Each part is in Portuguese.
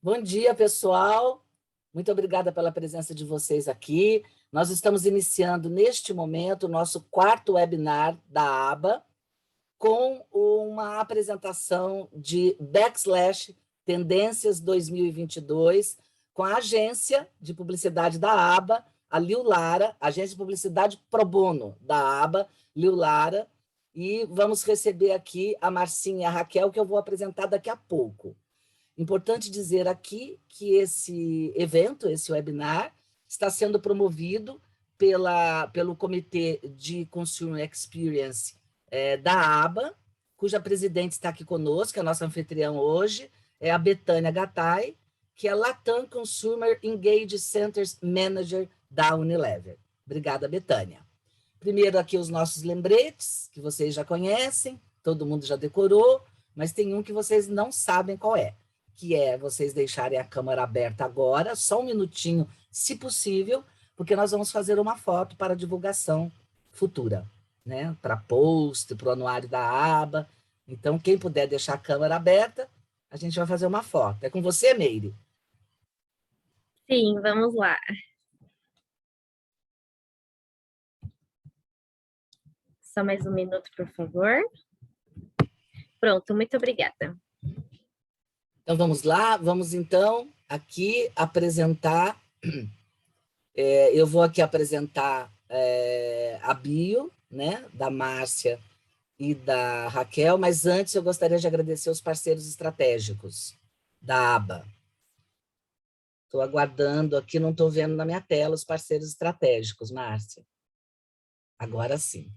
Bom dia, pessoal. Muito obrigada pela presença de vocês aqui. Nós estamos iniciando, neste momento, o nosso quarto webinar da aba, com uma apresentação de Tendências 2022, com a agência de publicidade da aba, a Liu Lara, agência de publicidade pro bono da aba, Liu Lara, e vamos receber aqui a Marcinha e a Raquel, que eu vou apresentar daqui a pouco. Importante dizer aqui que esse evento, esse webinar, está sendo promovido pelo Comitê de Consumer Experience da aba, cuja presidente está aqui conosco, a nossa anfitriã hoje, é a Betânia Gattai, que é Latam Consumer Engage Centers Manager da Unilever. Obrigada, Betânia. Primeiro aqui os nossos lembretes, que vocês já conhecem, todo mundo já decorou, mas tem um que vocês não sabem qual é, que é vocês deixarem a câmera aberta agora, só um minutinho, se possível, porque nós vamos fazer uma foto para divulgação futura, né? Para post, para o anuário da aba. Então, quem puder deixar a câmera aberta, a gente vai fazer uma foto. É com você, Meire? Sim, vamos lá. Só mais um minuto, por favor. Pronto, muito obrigada. Então, vamos lá, vamos então aqui apresentar, eu vou aqui apresentar a bio, né, da Márcia e da Raquel, mas antes eu gostaria de agradecer os parceiros estratégicos da aba. Estou aguardando aqui, não estou vendo na minha tela os parceiros estratégicos, Márcia. Agora sim.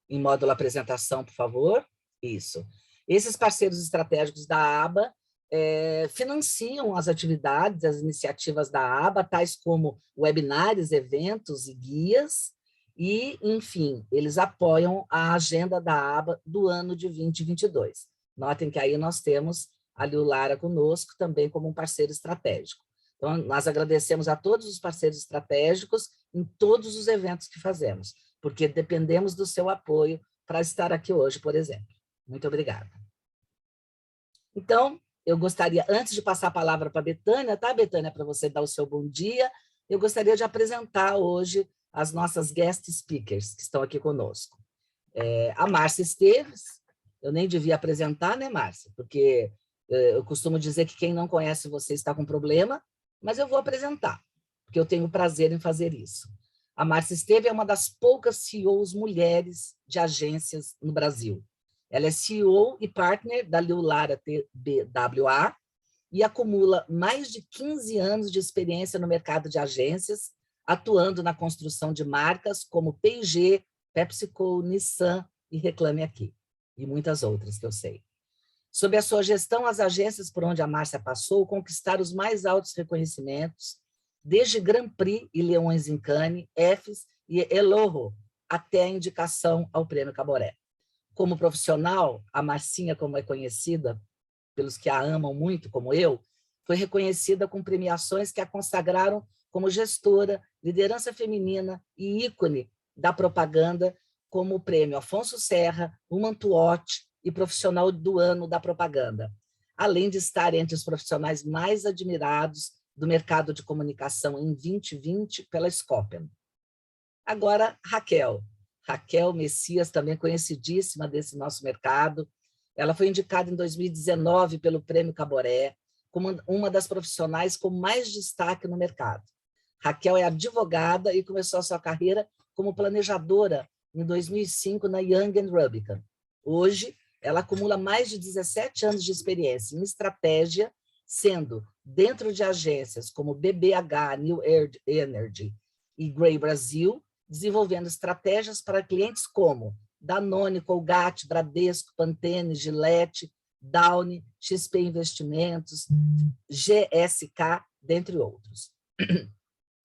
Em módulo apresentação, por favor. Isso. Esses parceiros estratégicos da aba financiam as atividades, as iniciativas da aba, tais como webinários, eventos e guias, e, enfim, eles apoiam a agenda da aba do ano de 2022. Notem que aí nós temos a Liu Lara conosco também como um parceiro estratégico. Então, nós agradecemos a todos os parceiros estratégicos em todos os eventos que fazemos, porque dependemos do seu apoio para estar aqui hoje, por exemplo. Muito obrigada. Então, eu gostaria, antes de passar a palavra para a Betânia, tá, Betânia, para você dar o seu bom dia, eu gostaria de apresentar hoje as nossas guest speakers que estão aqui conosco. A Márcia Esteves, eu nem devia apresentar, né, Márcia? Porque eu costumo dizer que quem não conhece você está com problema, mas eu vou apresentar, porque eu tenho prazer em fazer isso. A Márcia Esteves é uma das poucas CEOs mulheres de agências no Brasil. Ela é CEO e partner da Liu Lara TBWA e acumula mais de 15 anos de experiência no mercado de agências, atuando na construção de marcas como P&G, PepsiCo, Nissan e Reclame Aqui, e muitas outras que eu sei. Sob a sua gestão, as agências por onde a Márcia passou conquistaram os mais altos reconhecimentos, desde Grand Prix e Leões em Cannes, EFES e Elorro, até a indicação ao Prêmio Caboré. Como profissional, a Marcinha, como é conhecida pelos que a amam muito, como eu, foi reconhecida com premiações que a consagraram como gestora, liderança feminina e ícone da propaganda, como o prêmio Afonso Serra, Woman to Watch e Profissional do Ano da Propaganda, além de estar entre os profissionais mais admirados do mercado de comunicação em 2020 pela Scopen. Agora, Raquel Messias, também conhecidíssima desse nosso mercado. Ela foi indicada em 2019 pelo Prêmio Caboré como uma das profissionais com mais destaque no mercado. Raquel é advogada e começou a sua carreira como planejadora em 2005 na Young & Rubicon. Hoje, ela acumula mais de 17 anos de experiência em estratégia, sendo dentro de agências como BBH, New Energy e Grey Brasil, desenvolvendo estratégias para clientes como Danone, Colgate, Bradesco, Pantene, Gillette, Downy, XP Investimentos, GSK, dentre outros.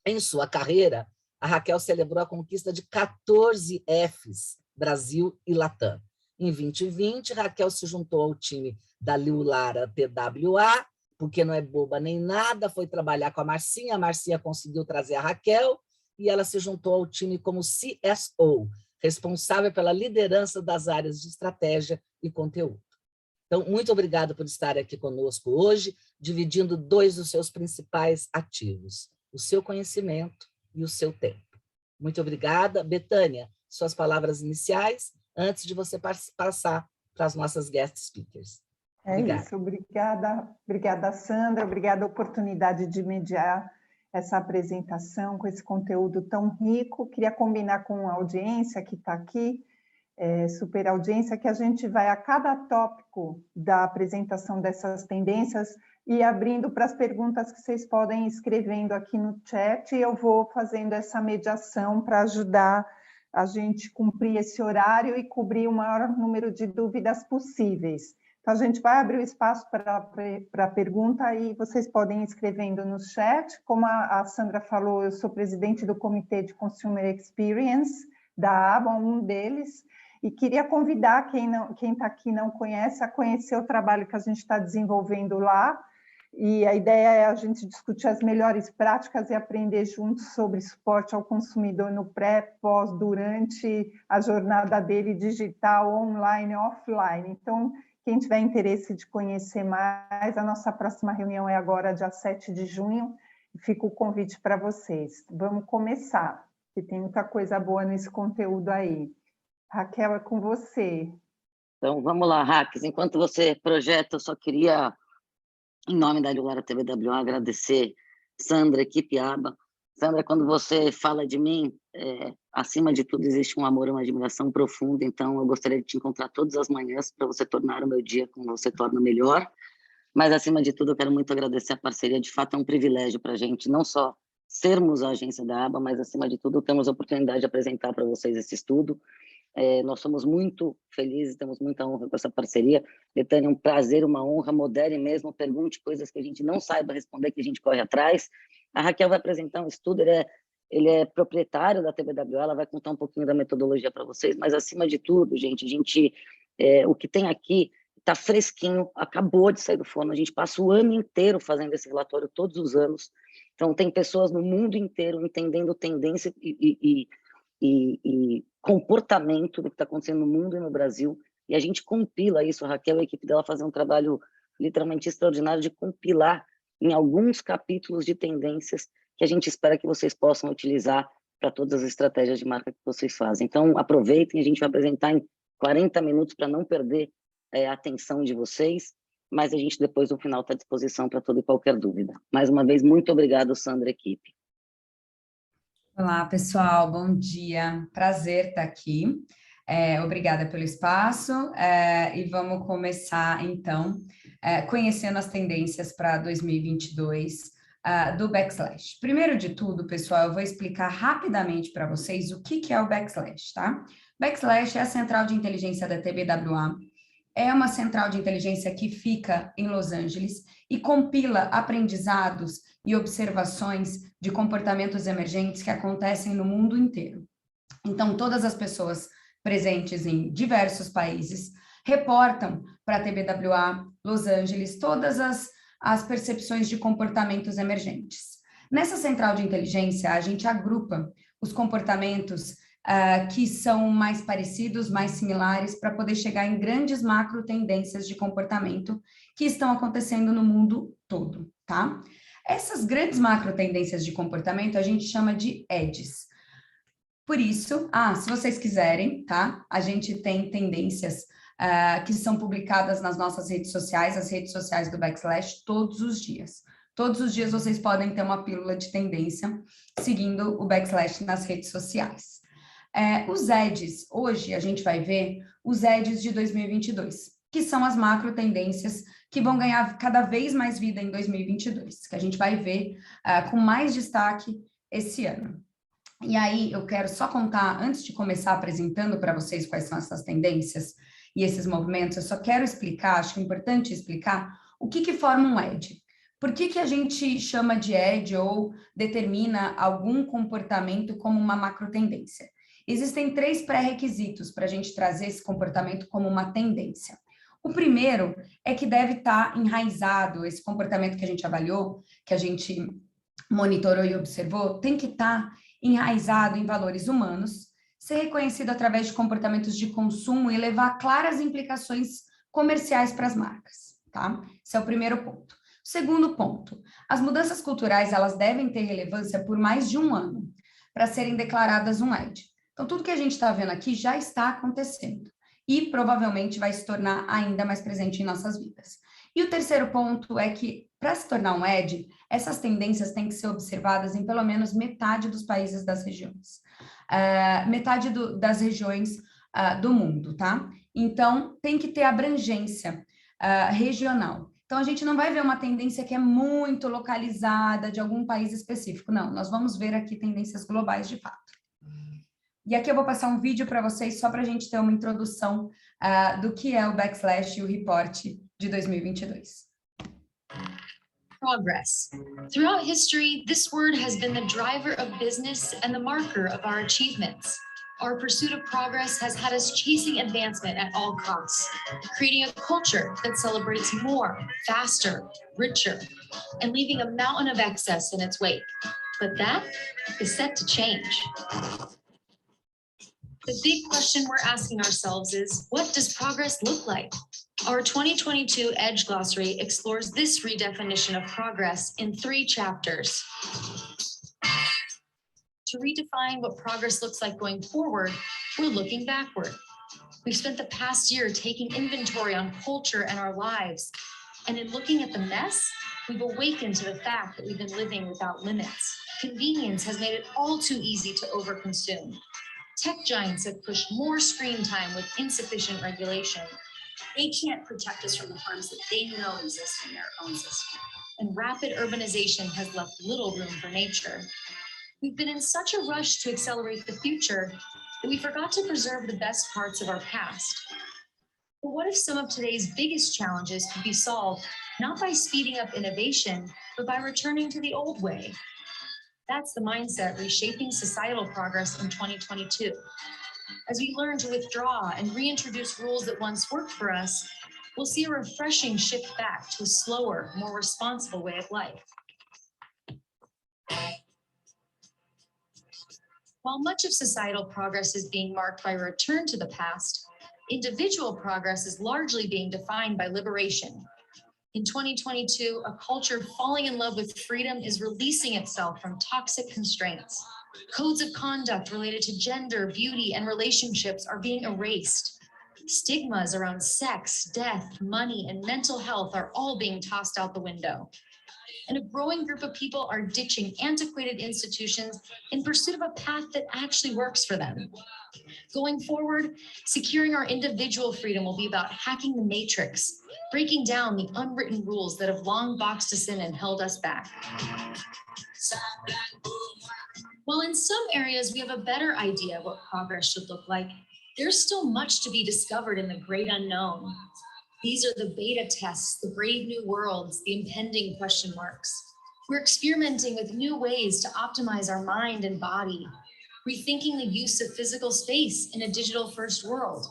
Em sua carreira, a Raquel celebrou a conquista de 14 Fs, Brasil e Latam. Em 2020, Raquel se juntou ao time da Liu Lara TWA, porque não é boba nem nada, foi trabalhar com a Marcinha conseguiu trazer a Raquel, e ela se juntou ao time como CSO, responsável pela liderança das áreas de estratégia e conteúdo. Então, muito obrigada por estar aqui conosco hoje, dividindo 2 dos seus principais ativos, o seu conhecimento e o seu tempo. Muito obrigada. Betânia, suas palavras iniciais, antes de você passar para as nossas guest speakers. Obrigada. Isso, obrigada, Sandra, obrigada a oportunidade de mediar essa apresentação com esse conteúdo tão rico. Queria combinar com a audiência que está aqui, super audiência, que a gente vai a cada tópico da apresentação dessas tendências e abrindo para as perguntas que vocês podem ir escrevendo aqui no chat, e eu vou fazendo essa mediação para ajudar a gente cumprir esse horário e cobrir o maior número de dúvidas possíveis. Então, a gente vai abrir o espaço para pergunta e vocês podem ir escrevendo no chat. Como a Sandra falou, eu sou presidente do Comitê de Consumer Experience da ABA, um deles, e queria convidar quem está aqui e não conhece a conhecer o trabalho que a gente está desenvolvendo lá. E a ideia é a gente discutir as melhores práticas e aprender juntos sobre suporte ao consumidor no pré, pós, durante a jornada dele digital, online, offline. Então, quem tiver interesse de conhecer mais, a nossa próxima reunião é agora, dia 7 de junho, e fica o convite para vocês. Vamos começar, porque tem muita coisa boa nesse conteúdo aí. Raquel, é com você. Então, vamos lá, Raques. Enquanto você projeta, eu só queria, em nome da Angulara TVWA, agradecer Sandra, equipe ABA. Sandra, quando você fala de mim, acima de tudo existe um amor e uma admiração profunda, então eu gostaria de te encontrar todas as manhãs para você tornar o meu dia como você torna melhor, mas acima de tudo eu quero muito agradecer a parceria, de fato é um privilégio para a gente, não só sermos a agência da ABA, mas acima de tudo temos a oportunidade de apresentar para vocês esse estudo. Nós somos muito felizes, temos muita honra com essa parceria. Betânia, é um prazer, uma honra, modere mesmo, pergunte coisas que a gente não saiba responder, que a gente corre atrás. A Raquel vai apresentar um estudo, ele é proprietário da TVWA, ela vai contar um pouquinho da metodologia para vocês, mas acima de tudo, gente, o que tem aqui está fresquinho, acabou de sair do forno, a gente passa o ano inteiro fazendo esse relatório, todos os anos, então tem pessoas no mundo inteiro entendendo tendência e comportamento do que está acontecendo no mundo e no Brasil, e a gente compila isso. A Raquel e a equipe dela fazem um trabalho literalmente extraordinário de compilar em alguns capítulos de tendências que a gente espera que vocês possam utilizar para todas as estratégias de marca que vocês fazem. Então, aproveitem, a gente vai apresentar em 40 minutos para não perder a atenção de vocês, mas a gente depois, no final, está à disposição para toda e qualquer dúvida. Mais uma vez, muito obrigado, Sandra e equipe. Olá, pessoal, bom dia, prazer estar aqui, obrigada pelo espaço, e vamos começar, então, conhecendo as tendências para 2022 do Backslash. Primeiro de tudo, pessoal, eu vou explicar rapidamente para vocês o que é o Backslash, tá? Backslash é a central de inteligência da TVWA, é uma central de inteligência que fica em Los Angeles e compila aprendizados e observações de comportamentos emergentes que acontecem no mundo inteiro. Então, todas as pessoas presentes em diversos países reportam para a TVWA Los Angeles todas as percepções de comportamentos emergentes. Nessa central de inteligência, a gente agrupa os comportamentos que são mais parecidos, mais similares, para poder chegar em grandes macro tendências de comportamento que estão acontecendo no mundo todo, tá? Essas grandes macro tendências de comportamento a gente chama de edges. Por isso, se vocês quiserem, tá? A gente tem tendências que são publicadas nas nossas redes sociais, as redes sociais do Backslash, todos os dias. Todos os dias vocês podem ter uma pílula de tendência seguindo o Backslash nas redes sociais. Os edges, hoje a gente vai ver os edges de 2022, que são as macro tendências que vão ganhar cada vez mais vida em 2022, que a gente vai ver com mais destaque esse ano. E aí eu quero só contar, antes de começar apresentando para vocês quais são essas tendências e esses movimentos, eu só quero explicar, acho importante explicar o que forma um edge. Por que a gente chama de edge ou determina algum comportamento como uma macro tendência? Existem 3 pré-requisitos para a gente trazer esse comportamento como uma tendência. O primeiro é que deve estar enraizado, esse comportamento que a gente avaliou, que a gente monitorou e observou, tem que estar enraizado em valores humanos, ser reconhecido através de comportamentos de consumo e levar claras implicações comerciais para as marcas, tá? Esse é o primeiro ponto. Segundo ponto, as mudanças culturais, elas devem ter relevância por mais de um ano para serem declaradas um ED. Então, tudo que a gente está vendo aqui já está acontecendo e provavelmente vai se tornar ainda mais presente em nossas vidas. E o terceiro ponto é que, para se tornar um ED, essas tendências têm que ser observadas em pelo menos metade dos países das regiões. Metade das regiões do mundo, tá? Então, tem que ter abrangência regional. Então, a gente não vai ver uma tendência que é muito localizada de algum país específico. Não, nós vamos ver aqui tendências globais de fato. E aqui eu vou passar um vídeo para vocês, só para a gente ter uma introdução do que é o Backslash e o Report de 2022. Progress. Throughout history, this word has been the driver of business and the marker of our achievements. Our pursuit of progress has had us chasing advancement at all costs, creating a culture that celebrates more, faster, richer, and leaving a mountain of excess in its wake. But that is set to change. The big question we're asking ourselves is, what does progress look like? Our 2022 EDGE Glossary explores this redefinition of progress in 3 chapters. To redefine what progress looks like going forward, we're looking backward. We've spent the past year taking inventory on culture and our lives. And in looking at the mess, we've awakened to the fact that we've been living without limits. Convenience has made it all too easy to overconsume. Tech giants have pushed more screen time with insufficient regulation. They can't protect us from the harms that they know exist in their own system. And rapid urbanization has left little room for nature. We've been in such a rush to accelerate the future that we forgot to preserve the best parts of our past. But what if some of today's biggest challenges could be solved not by speeding up innovation, but by returning to the old way? That's the mindset reshaping societal progress in 2022. As we learn to withdraw and reintroduce rules that once worked for us, we'll see a refreshing shift back to a slower, more responsible way of life. While much of societal progress is being marked by a return to the past, individual progress is largely being defined by liberation. In 2022, a culture falling in love with freedom is releasing itself from toxic constraints. Codes of conduct related to gender, beauty, and relationships are being erased. Stigmas around sex, death, money, and mental health are all being tossed out the window. And a growing group of people are ditching antiquated institutions in pursuit of a path that actually works for them. Going forward, securing our individual freedom will be about hacking the matrix, breaking down the unwritten rules that have long boxed us in and held us back. While in some areas we have a better idea of what progress should look like, there's still much to be discovered in the great unknown. These are the beta tests, the brave new worlds, the impending question marks. We're experimenting with new ways to optimize our mind and body, rethinking the use of physical space in a digital-first world,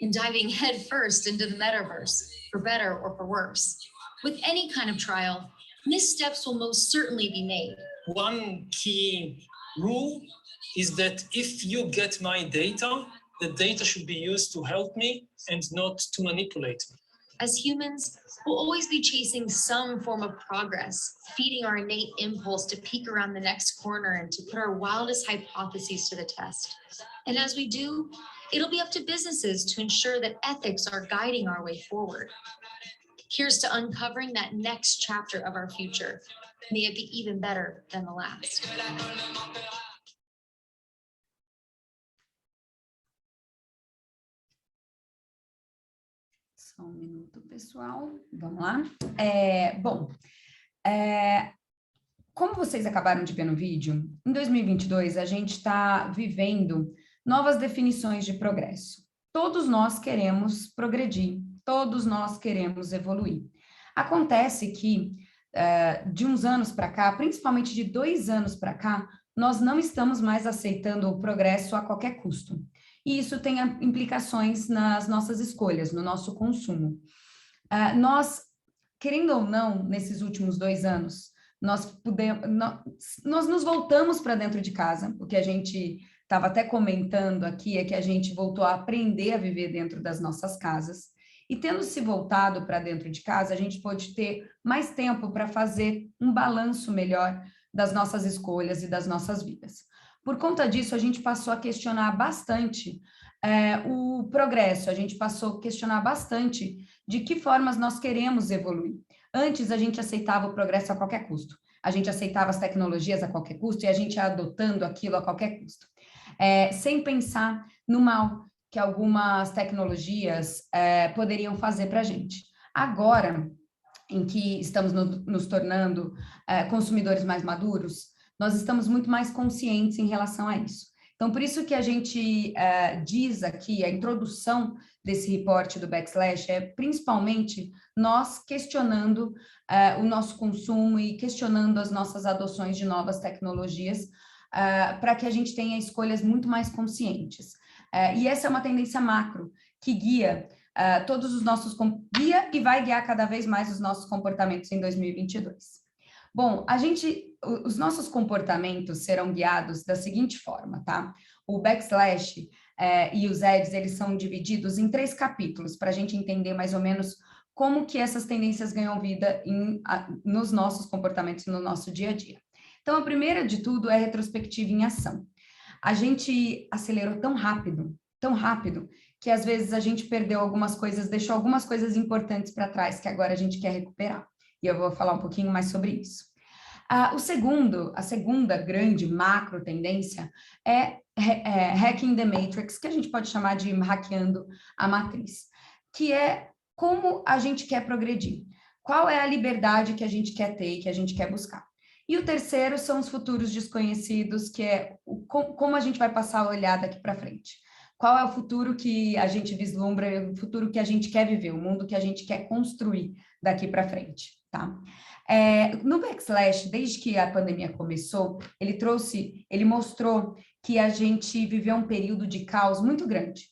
and diving headfirst into the metaverse, for better or for worse. With any kind of trial, missteps will most certainly be made. One key rule is that if you get my data, the data should be used to help me and not to manipulate me. As humans, we'll always be chasing some form of progress, feeding our innate impulse to peek around the next corner and to put our wildest hypotheses to the test. And as we do, it'll be up to businesses to ensure that ethics are guiding our way forward. Here's to uncovering that next chapter of our future. May it be even better than the last. Só um minuto, pessoal. Vamos lá. Como vocês acabaram de ver no vídeo, em 2022 a gente está vivendo novas definições de progresso. Todos nós queremos progredir, todos nós queremos evoluir. Acontece que de uns anos para cá, principalmente de 2 anos para cá, nós não estamos mais aceitando o progresso a qualquer custo. E isso tem implicações nas nossas escolhas, no nosso consumo. Nós, querendo ou não, nesses últimos 2 anos, nós nos voltamos para dentro de casa, o que a gente estava até comentando aqui é que a gente voltou a aprender a viver dentro das nossas casas, E tendo se voltado para dentro de casa, a gente pôde ter mais tempo para fazer um balanço melhor das nossas escolhas e das nossas vidas. Por conta disso, a gente passou a questionar bastante o progresso, a gente passou a questionar bastante de que formas nós queremos evoluir. Antes, a gente aceitava o progresso a qualquer custo. A gente aceitava as tecnologias a qualquer custo e a gente ia adotando aquilo a qualquer custo. Sem pensar no mal que algumas tecnologias poderiam fazer para a gente. Agora, em que estamos nos tornando consumidores mais maduros, nós estamos muito mais conscientes em relação a isso. Então, por isso que a gente diz aqui, a introdução desse reporte do Backslash é principalmente nós questionando o nosso consumo e questionando as nossas adoções de novas tecnologias para que a gente tenha escolhas muito mais conscientes. E essa é uma tendência macro que guia todos os nossos... guia e vai guiar cada vez mais os nossos comportamentos em 2022. Bom, os nossos comportamentos serão guiados da seguinte forma, tá? O Backslash e os ads, eles são divididos em 3 capítulos, para a gente entender mais ou menos como que essas tendências ganham vida nos nossos comportamentos, no nosso dia a dia. Então, a primeira de tudo é retrospectiva em ação. A gente acelerou tão rápido, que às vezes a gente perdeu algumas coisas, deixou algumas coisas importantes para trás, que agora a gente quer recuperar. E eu vou falar um pouquinho mais sobre isso. A segunda grande macro tendência é Hacking the Matrix, que a gente pode chamar de hackeando a matriz, que é como a gente quer progredir, qual é a liberdade que a gente quer ter e que a gente quer buscar. E o terceiro são os futuros desconhecidos, que é como a gente vai passar a olhar daqui para frente. Qual é o futuro que a gente vislumbra, o futuro que a gente quer viver, o mundo que a gente quer construir daqui para frente, tá? No Backslash, desde que a pandemia começou, ele mostrou que a gente viveu um período de caos muito grande.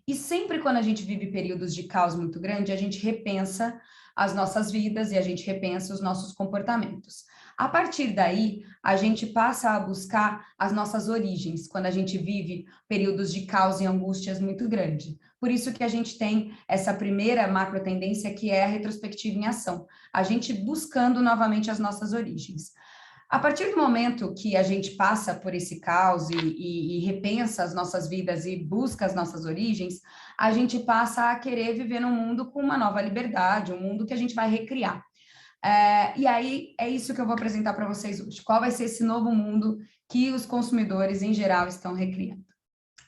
E sempre quando a gente vive períodos de caos muito grande, a gente repensa as nossas vidas e a gente repensa os nossos comportamentos. A partir daí, a gente passa a buscar as nossas origens, quando a gente vive períodos de caos e angústias muito grandes. Por isso que a gente tem essa primeira macro tendência, que é a retrospectiva em ação. A gente buscando novamente as nossas origens. A partir do momento que a gente passa por esse caos e repensa as nossas vidas e busca as nossas origens, a gente passa a querer viver num mundo com uma nova liberdade, um mundo que a gente vai recriar. E aí, é isso que eu vou apresentar para vocês hoje. Qual vai ser esse novo mundo que os consumidores, em geral, estão recriando?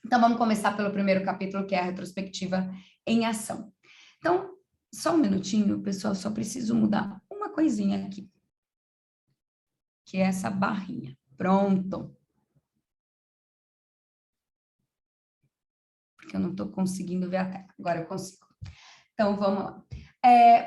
Então, vamos começar pelo primeiro capítulo, que é a retrospectiva em ação. Então, só um minutinho, pessoal, só preciso mudar uma coisinha aqui, que é essa barrinha. Pronto. Porque eu não estou conseguindo ver a tela. Agora eu consigo. Então, vamos lá.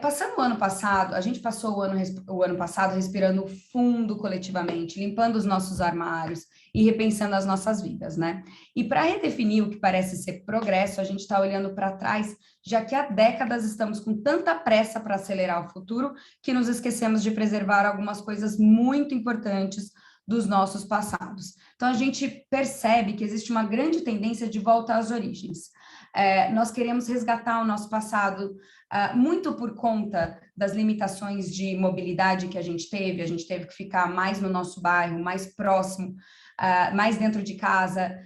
Passando o ano passado, a gente passou o ano passado respirando fundo coletivamente, limpando os nossos armários e repensando as nossas vidas, né? E para redefinir o que parece ser progresso, a gente está olhando para trás, já que há décadas estamos com tanta pressa para acelerar o futuro, que nos esquecemos de preservar algumas coisas muito importantes dos nossos passados. Então, a gente percebe que existe uma grande tendência de volta às origens. Nós queremos resgatar o nosso passado, muito por conta das limitações de mobilidade que a gente teve que ficar mais no nosso bairro, mais próximo, mais dentro de casa,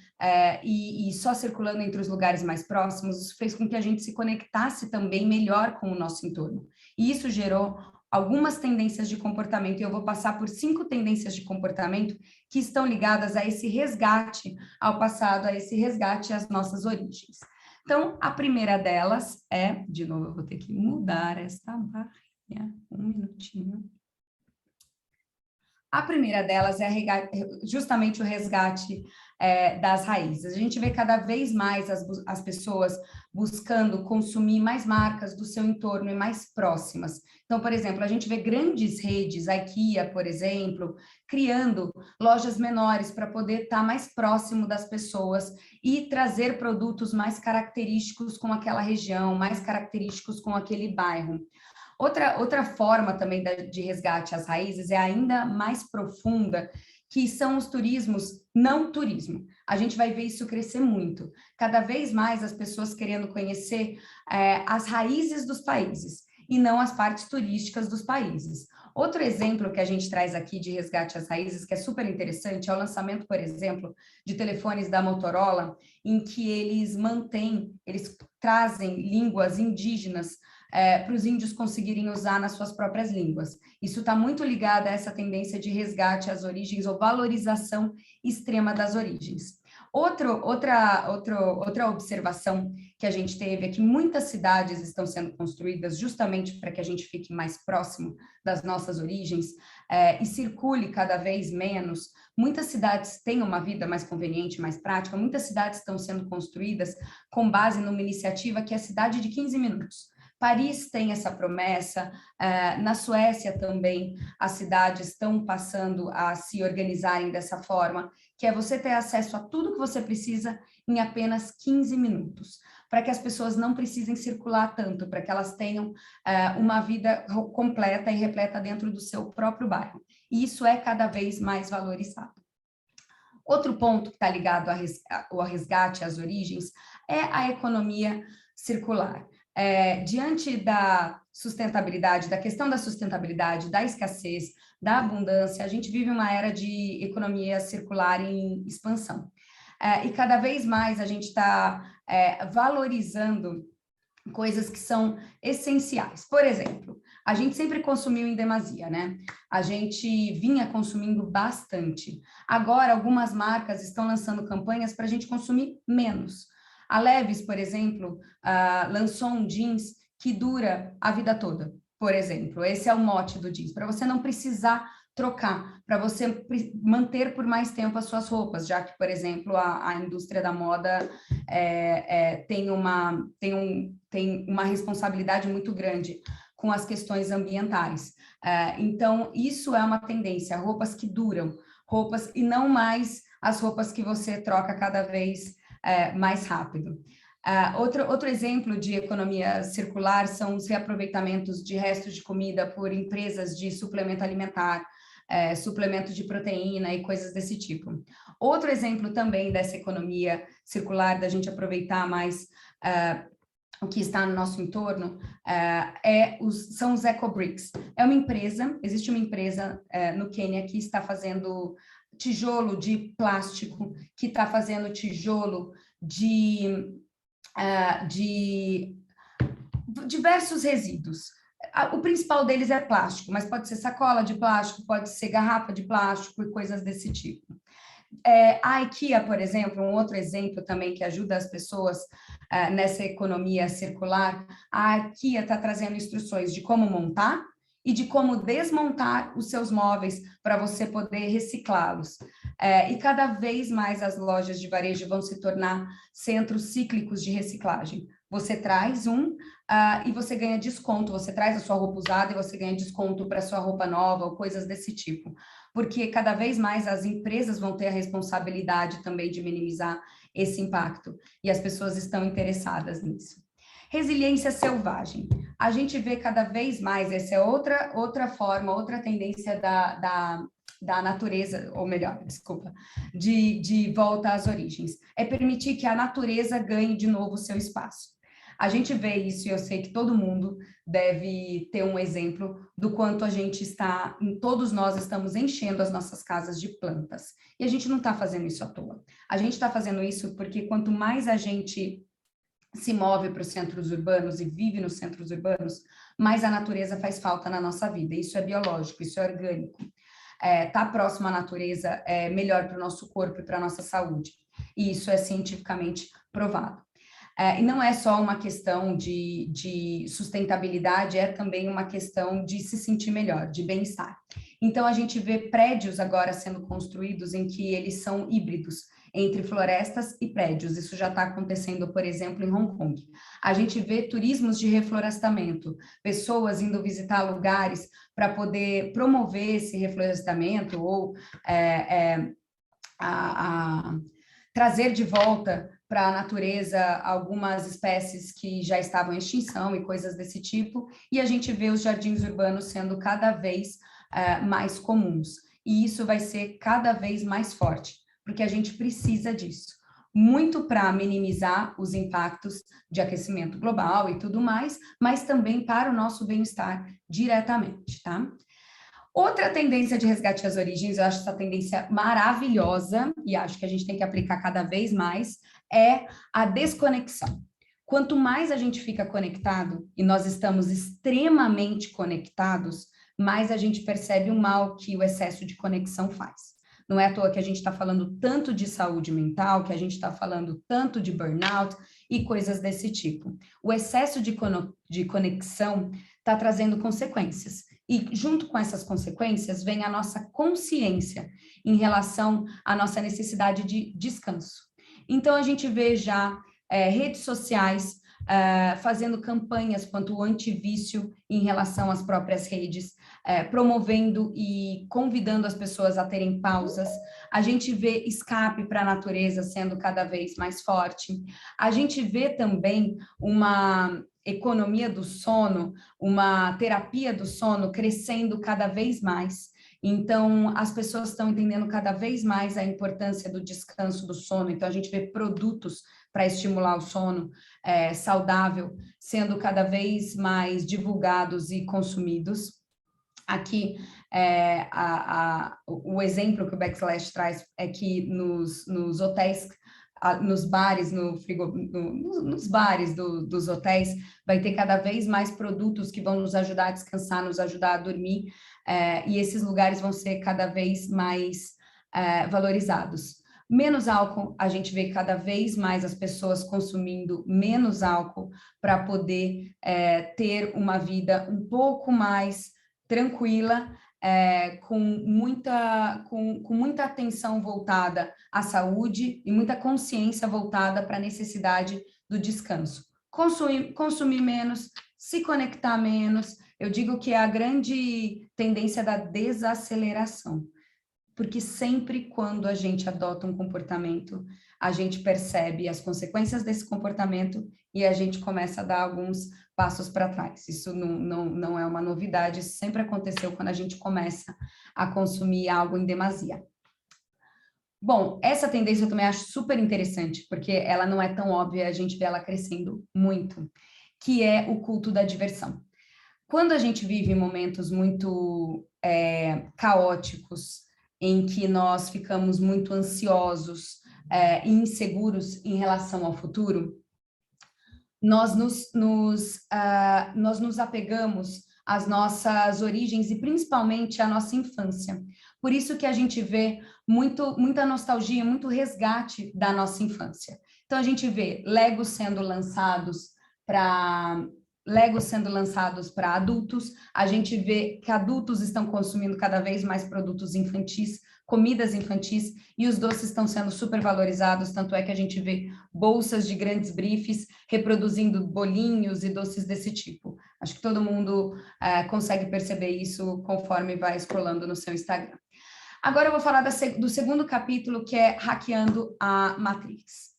e só circulando entre os lugares mais próximos. Isso fez com que a gente se conectasse também melhor com o nosso entorno. E isso gerou algumas tendências de comportamento, e eu vou passar por 5 tendências de comportamento que estão ligadas a esse resgate ao passado, a esse resgate às nossas origens. Então, a primeira delas é, de novo, eu vou ter que mudar esta barrinha, um minutinho. A primeira delas é justamente o resgate das raízes. A gente vê cada vez mais as pessoas buscando consumir mais marcas do seu entorno e mais próximas. Então, por exemplo, a gente vê grandes redes, a IKEA, por exemplo, criando lojas menores para poder estar mais próximo das pessoas e trazer produtos mais característicos com aquela região, mais característicos com aquele bairro. Outra forma também de resgate às raízes é ainda mais profunda, que são os turismos não turismo. A gente vai ver isso crescer muito. Cada vez mais as pessoas querendo conhecer as raízes dos países e não as partes turísticas dos países. Outro exemplo que a gente traz aqui de resgate às raízes, que é super interessante, é o lançamento, por exemplo, de telefones da Motorola, em que eles trazem línguas indígenas para os índios conseguirem usar nas suas próprias línguas. Isso está muito ligado a essa tendência de resgate às origens ou valorização extrema das origens. Outra observação que a gente teve é que muitas cidades estão sendo construídas justamente para que a gente fique mais próximo das nossas origens e circule cada vez menos. Muitas cidades têm uma vida mais conveniente, mais prática, muitas cidades estão sendo construídas com base numa iniciativa que é a cidade de 15 minutos. Paris tem essa promessa, na Suécia também as cidades estão passando a se organizarem dessa forma, que é você ter acesso a tudo que você precisa em apenas 15 minutos, para que as pessoas não precisem circular tanto, para que elas tenham uma vida completa e repleta dentro do seu próprio bairro. E isso é cada vez mais valorizado. Outro ponto que está ligado ao resgate às origens é a economia circular. Diante da sustentabilidade, da questão da sustentabilidade, da escassez, da abundância, a gente vive uma era de economia circular em expansão. E cada vez mais a gente está valorizando coisas que são essenciais. Por exemplo, a gente sempre consumiu em demasia, né? A gente vinha consumindo bastante. Agora, algumas marcas estão lançando campanhas para a gente consumir menos. A Levi's, por exemplo, lançou um jeans que dura a vida toda, por exemplo. Esse é o mote do jeans, para você não precisar trocar, para você manter por mais tempo as suas roupas, já que, por exemplo, a indústria da moda tem uma responsabilidade muito grande com as questões ambientais. Então, isso é uma tendência, roupas que duram, roupas e não mais as roupas que você troca cada vez mais rápido. Outro exemplo de economia circular são os reaproveitamentos de restos de comida por empresas de suplemento alimentar, suplemento de proteína e coisas desse tipo. Outro exemplo também dessa economia circular, da gente aproveitar mais o que está no nosso entorno, são os ecobricks. Existe uma empresa no Quênia que está fazendo tijolo de plástico, que está fazendo tijolo de diversos resíduos. O principal deles é plástico, mas pode ser sacola de plástico, pode ser garrafa de plástico e coisas desse tipo. A IKEA, por exemplo, um outro exemplo também que ajuda as pessoas nessa economia circular, a IKEA está trazendo instruções de como montar e de como desmontar os seus móveis para você poder reciclá-los. E cada vez mais as lojas de varejo vão se tornar centros cíclicos de reciclagem. Você traz e você ganha desconto, você traz a sua roupa usada e você ganha desconto para a sua roupa nova ou coisas desse tipo. Porque cada vez mais as empresas vão ter a responsabilidade também de minimizar esse impacto e as pessoas estão interessadas nisso. Resiliência selvagem. A gente vê cada vez mais, essa é outra forma, outra tendência da natureza, ou melhor, desculpa, de volta às origens. É permitir que a natureza ganhe de novo o seu espaço. A gente vê isso e eu sei que todo mundo deve ter um exemplo do quanto todos nós estamos enchendo as nossas casas de plantas. E a gente não está fazendo isso à toa. A gente está fazendo isso porque quanto mais a gente se move para os centros urbanos e vive nos centros urbanos, mais a natureza faz falta na nossa vida. Isso é biológico, isso é orgânico. Tá próximo à natureza é melhor para o nosso corpo e para a nossa saúde. E isso é cientificamente provado. E não é só uma questão de sustentabilidade, é também uma questão de se sentir melhor, de bem-estar. Então, a gente vê prédios agora sendo construídos em que eles são híbridos, entre florestas e prédios. Isso já está acontecendo, por exemplo, em Hong Kong. A gente vê turismos de reflorestamento, pessoas indo visitar lugares para poder promover esse reflorestamento ou trazer de volta para a natureza algumas espécies que já estavam em extinção e coisas desse tipo, e a gente vê os jardins urbanos sendo cada vez mais comuns. e isso vai ser cada vez mais forte, porque a gente precisa disso. Muito para minimizar os impactos de aquecimento global e tudo mais, mas também para o nosso bem-estar diretamente, tá? Outra tendência de resgate às origens, eu acho essa tendência maravilhosa e acho que a gente tem que aplicar cada vez mais, é a desconexão. Quanto mais a gente fica conectado, e nós estamos extremamente conectados, mais a gente percebe o mal que o excesso de conexão faz. Não é à toa que a gente está falando tanto de saúde mental, que a gente está falando tanto de burnout e coisas desse tipo. O excesso de conexão está trazendo consequências. E junto com essas consequências vem a nossa consciência em relação à nossa necessidade de descanso. Então, a gente vê já redes sociais fazendo campanhas quanto ao antivício em relação às próprias redes, promovendo e convidando as pessoas a terem pausas. A gente vê escape para a natureza sendo cada vez mais forte. A gente vê também uma economia do sono, uma terapia do sono crescendo cada vez mais. Então, as pessoas estão entendendo cada vez mais a importância do descanso do sono. Então, a gente vê produtos para estimular o sono saudável sendo cada vez mais divulgados e consumidos. Aqui, o exemplo que o Backslash traz é que nos hotéis, nos bares, nos bares dos hotéis, vai ter cada vez mais produtos que vão nos ajudar a descansar, nos ajudar a dormir, e esses lugares vão ser cada vez mais valorizados. Menos álcool, a gente vê cada vez mais as pessoas consumindo menos álcool para poder ter uma vida um pouco mais tranquila, com muita atenção voltada à saúde e muita consciência voltada para a necessidade do descanso. Consumir menos, se conectar menos, eu digo que é a grande tendência da desaceleração, porque sempre quando a gente adota um comportamento, a gente percebe as consequências desse comportamento e a gente começa a dar alguns passos para trás. Isso não é uma novidade, isso sempre aconteceu quando a gente começa a consumir algo em demasia. Bom, essa tendência eu também acho super interessante, porque ela não é tão óbvia, a gente vê ela crescendo muito, que é o culto da diversão. Quando a gente vive momentos muito caóticos, em que nós ficamos muito ansiosos e inseguros em relação ao futuro, nós nos apegamos às nossas origens e principalmente à nossa infância. Por isso que a gente vê muita nostalgia, muito resgate da nossa infância. Então, a gente vê Legos sendo lançados para adultos, a gente vê que adultos estão consumindo cada vez mais produtos infantis, comidas infantis, e os doces estão sendo super valorizados, tanto é que a gente vê bolsas de grandes brifes reproduzindo bolinhos e doces desse tipo. Acho que todo mundo consegue perceber isso conforme vai scrollando no seu Instagram. Agora eu vou falar do segundo capítulo, que é Hackeando a Matrix.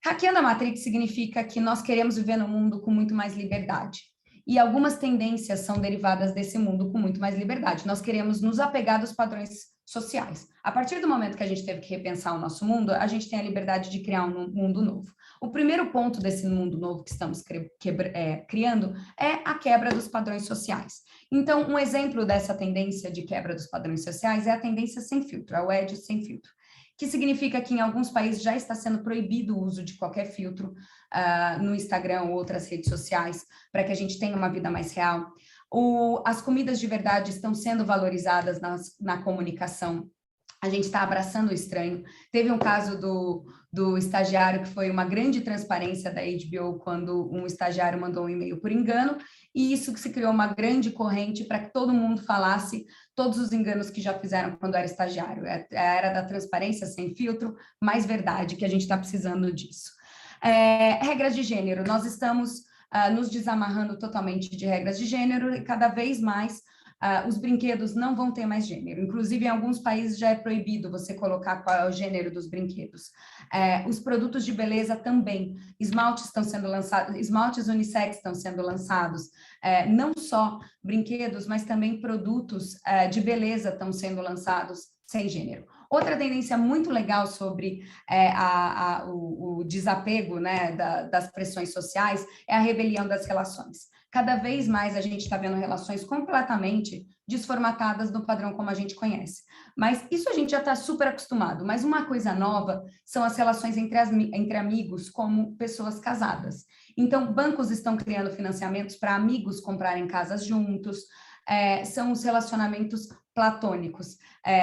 Hackeando a Matrix significa que nós queremos viver num mundo com muito mais liberdade. E algumas tendências são derivadas desse mundo com muito mais liberdade. Nós queremos nos apegar dos padrões sociais. A partir do momento que a gente teve que repensar o nosso mundo, a gente tem a liberdade de criar um mundo novo. O primeiro ponto desse mundo novo que estamos criando é a quebra dos padrões sociais. Então, um exemplo dessa tendência de quebra dos padrões sociais é a tendência sem filtro, é o ED sem filtro, que significa que em alguns países já está sendo proibido o uso de qualquer filtro no Instagram ou outras redes sociais, para que a gente tenha uma vida mais real. As comidas de verdade estão sendo valorizadas na comunicação. A gente está abraçando o estranho. Teve um caso do estagiário que foi uma grande transparência da HBO quando um estagiário mandou um e-mail por engano, e isso que se criou uma grande corrente para que todo mundo falasse todos os enganos que já fizeram quando era estagiário. É a era da transparência sem filtro, mais verdade, que a gente está precisando disso. Regras de gênero, nós estamos nos desamarrando totalmente de regras de gênero e cada vez mais os brinquedos não vão ter mais gênero. Inclusive, em alguns países já é proibido você colocar qual é o gênero dos brinquedos. Os produtos de beleza também. Esmaltes estão sendo lançados, esmaltes unissex estão sendo lançados. Não só brinquedos, mas também produtos de beleza estão sendo lançados sem gênero. Outra tendência muito legal sobre o desapego, né, das pressões sociais é a rebelião das relações. Cada vez mais a gente está vendo relações completamente desformatadas no padrão como a gente conhece. Mas isso a gente já está super acostumado. Mas uma coisa nova são as relações entre amigos como pessoas casadas. Então, bancos estão criando financiamentos para amigos comprarem casas juntos. São os relacionamentos platônicos.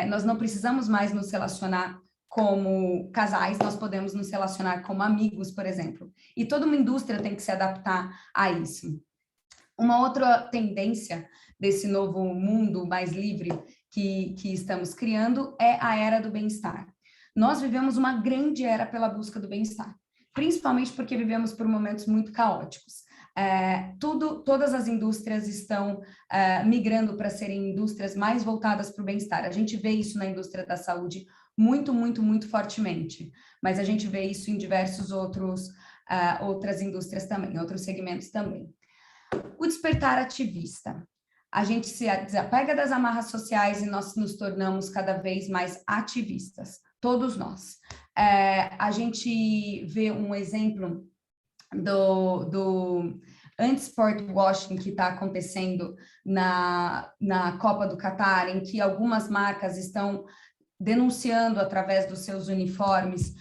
Nós não precisamos mais nos relacionar como casais, nós podemos nos relacionar como amigos, por exemplo. E toda uma indústria tem que se adaptar a isso. Uma outra tendência desse novo mundo mais livre que estamos criando é a era do bem-estar. Nós vivemos uma grande era pela busca do bem-estar, principalmente porque vivemos por momentos muito caóticos. Todas as indústrias estão migrando para serem indústrias mais voltadas para o bem-estar. A gente vê isso na indústria da saúde muito, muito, muito fortemente, mas a gente vê isso em diversos outras indústrias também, outros segmentos também. O despertar ativista. A gente se desapega das amarras sociais e nós nos tornamos cada vez mais ativistas, todos nós. A gente vê um exemplo do anti-sport washing que está acontecendo na Copa do Catar, em que algumas marcas estão denunciando através dos seus uniformes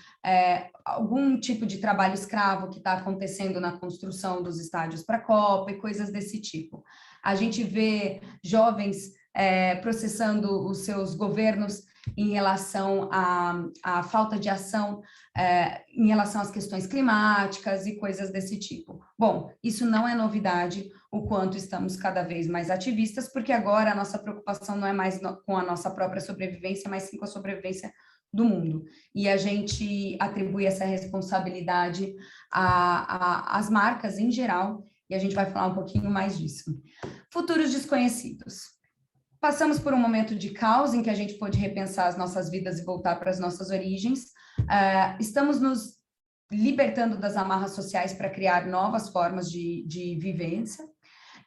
algum tipo de trabalho escravo que está acontecendo na construção dos estádios para a Copa e coisas desse tipo. A gente vê jovens processando os seus governos em relação à falta de ação em relação às questões climáticas e coisas desse tipo. Bom, isso não é novidade, o quanto estamos cada vez mais ativistas, porque agora a nossa preocupação não é mais com a nossa própria sobrevivência, mas sim com a sobrevivência do mundo. E a gente atribui essa responsabilidade às marcas em geral, e a gente vai falar um pouquinho mais disso. Futuros desconhecidos. Passamos por um momento de caos em que a gente pôde repensar as nossas vidas e voltar para as nossas origens. Estamos nos libertando das amarras sociais para criar novas formas de vivência.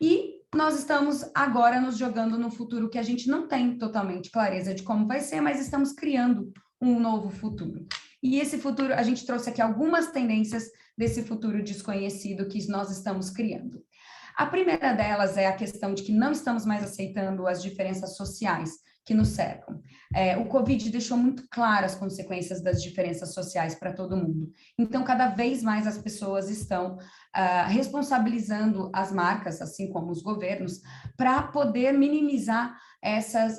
E nós estamos agora nos jogando no futuro que a gente não tem totalmente clareza de como vai ser, mas estamos criando um novo futuro. E esse futuro, a gente trouxe aqui algumas tendências desse futuro desconhecido que nós estamos criando. A primeira delas é a questão de que não estamos mais aceitando as diferenças sociais que nos cercam. O Covid deixou muito claras as consequências das diferenças sociais para todo mundo. Então, cada vez mais as pessoas estão responsabilizando as marcas, assim como os governos, para poder minimizar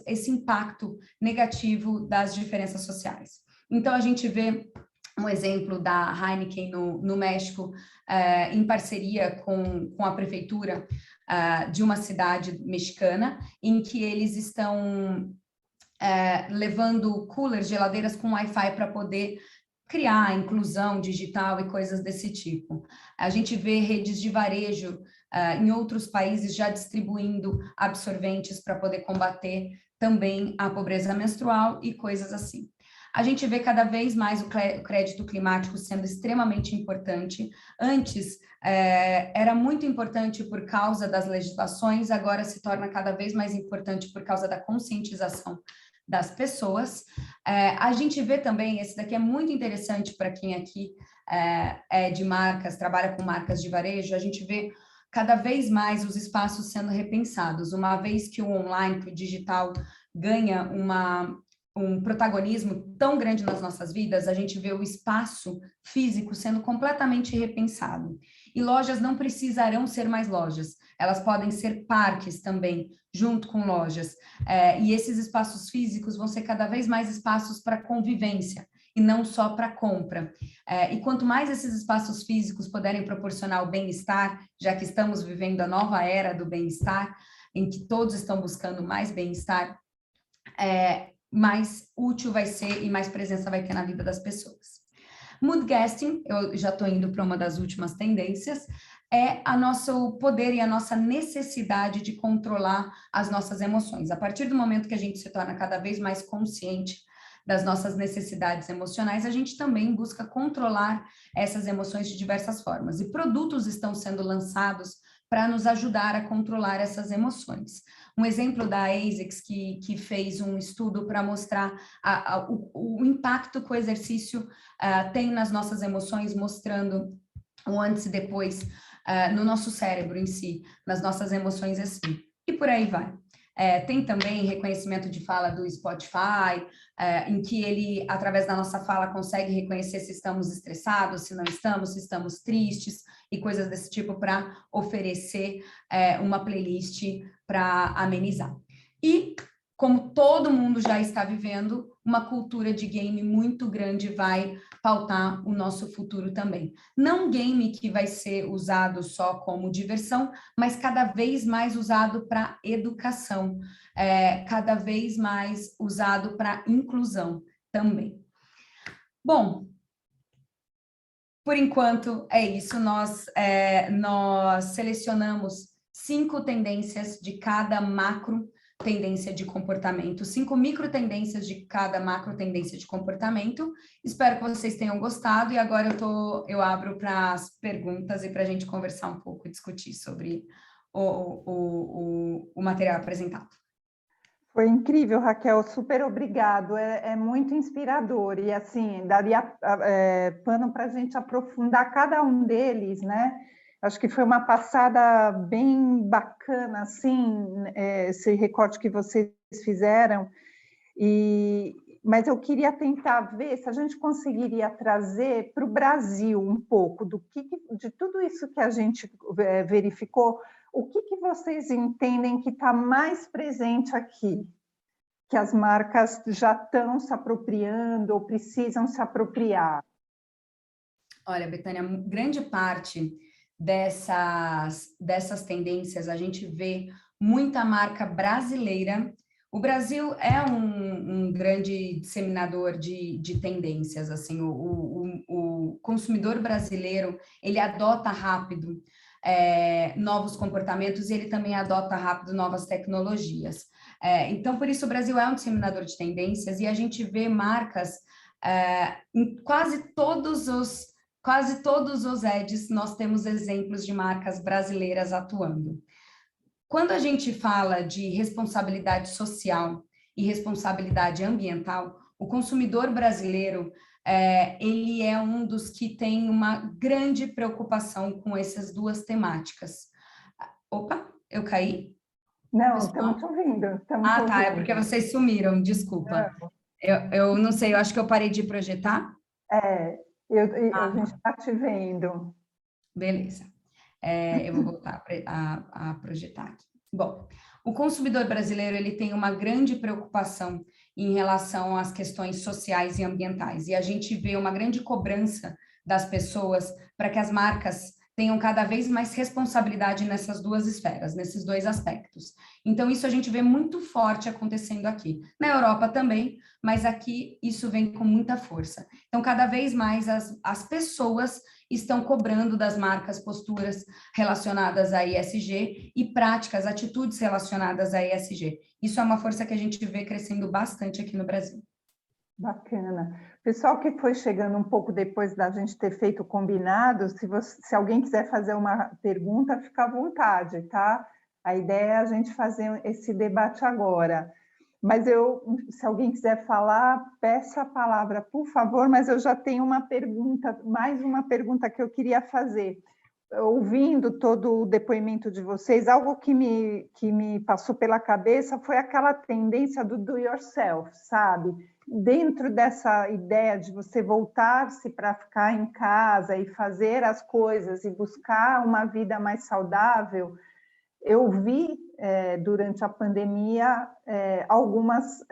esse impacto negativo das diferenças sociais. Então, a gente vê um exemplo da Heineken no México, em parceria com a prefeitura de uma cidade mexicana, em que eles estão levando coolers, geladeiras com Wi-Fi para poder criar inclusão digital e coisas desse tipo. A gente vê redes de varejo em outros países já distribuindo absorventes para poder combater também a pobreza menstrual e coisas assim. A gente vê cada vez mais o crédito climático sendo extremamente importante. Antes, era muito importante por causa das legislações, agora se torna cada vez mais importante por causa da conscientização das pessoas. A gente vê também, esse daqui é muito interessante para quem aqui é de marcas, trabalha com marcas de varejo, a gente vê cada vez mais os espaços sendo repensados, uma vez que o online, que o digital ganha um protagonismo tão grande nas nossas vidas, a gente vê o espaço físico sendo completamente repensado. E lojas não precisarão ser mais lojas, elas podem ser parques também, junto com lojas. E esses espaços físicos vão ser cada vez mais espaços para convivência, e não só para compra. E quanto mais esses espaços físicos puderem proporcionar o bem-estar, já que estamos vivendo a nova era do bem-estar, em que todos estão buscando mais bem-estar, mais útil vai ser e mais presença vai ter na vida das pessoas. Mood guesting, eu já estou indo para uma das últimas tendências, é o nosso poder e a nossa necessidade de controlar as nossas emoções. A partir do momento que a gente se torna cada vez mais consciente das nossas necessidades emocionais, a gente também busca controlar essas emoções de diversas formas. E produtos estão sendo lançados para nos ajudar a controlar essas emoções. Um exemplo da ASICS, que fez um estudo para mostrar o impacto que o exercício tem nas nossas emoções, mostrando o antes e depois no nosso cérebro em si, nas nossas emoções assim. E por aí vai. Tem também reconhecimento de fala do Spotify, em que ele, através da nossa fala, consegue reconhecer se estamos estressados, se não estamos, se estamos tristes, e coisas desse tipo para oferecer uma playlist para amenizar. E, como todo mundo já está vivendo, uma cultura de game muito grande vai pautar o nosso futuro também. Não game que vai ser usado só como diversão, mas cada vez mais usado para educação, cada vez mais usado para inclusão também. Bom, por enquanto é isso, nós selecionamos 5 tendências de cada macro tendência de comportamento, 5 micro tendências de cada macro tendência de comportamento. Espero que vocês tenham gostado e agora eu abro para as perguntas e para a gente conversar um pouco e discutir sobre o material apresentado. Foi incrível, Raquel, super obrigado, é muito inspirador e assim, daria pano para a gente aprofundar cada um deles, né? Acho que foi uma passada bem bacana, assim, esse recorte que vocês fizeram, mas eu queria tentar ver se a gente conseguiria trazer para o Brasil um pouco de tudo isso que a gente verificou, o que vocês entendem que está mais presente aqui, que as marcas já estão se apropriando ou precisam se apropriar? Olha, Betânia, grande parte dessas tendências, a gente vê muita marca brasileira. O Brasil é um grande disseminador de tendências, assim, o consumidor brasileiro, ele adota rápido novos comportamentos e ele também adota rápido novas tecnologias. Então, por isso, o Brasil é um disseminador de tendências e a gente vê marcas em quase todos os ads, nós temos exemplos de marcas brasileiras atuando. Quando a gente fala de responsabilidade social e responsabilidade ambiental, o consumidor brasileiro, ele é um dos que tem uma grande preocupação com essas duas temáticas. Opa, eu caí? Não, estamos te ouvindo. Tá, é porque vocês sumiram, desculpa. Eu não sei, eu acho que eu parei de projetar. A gente está te vendo. Beleza. Eu vou voltar a projetar aqui. Bom, o consumidor brasileiro ele tem uma grande preocupação em relação às questões sociais e ambientais. E a gente vê uma grande cobrança das pessoas para que as marcas tenham cada vez mais responsabilidade nessas duas esferas, nesses dois aspectos. Então, isso a gente vê muito forte acontecendo aqui. Na Europa também, mas aqui isso vem com muita força. Então, cada vez mais as pessoas estão cobrando das marcas posturas relacionadas a ESG e práticas, atitudes relacionadas a ESG. Isso é uma força que a gente vê crescendo bastante aqui no Brasil. Bacana. Pessoal que foi chegando um pouco depois da gente ter feito o combinado, se alguém quiser fazer uma pergunta, fica à vontade, tá? A ideia é a gente fazer esse debate agora. Mas se alguém quiser falar, peça a palavra, por favor, mas eu já tenho uma pergunta, mais uma pergunta que eu queria fazer. Ouvindo todo o depoimento de vocês, algo que me passou pela cabeça foi aquela tendência do do yourself, sabe? Dentro dessa ideia de você voltar-se para ficar em casa e fazer as coisas e buscar uma vida mais saudável, eu vi durante a pandemia algumas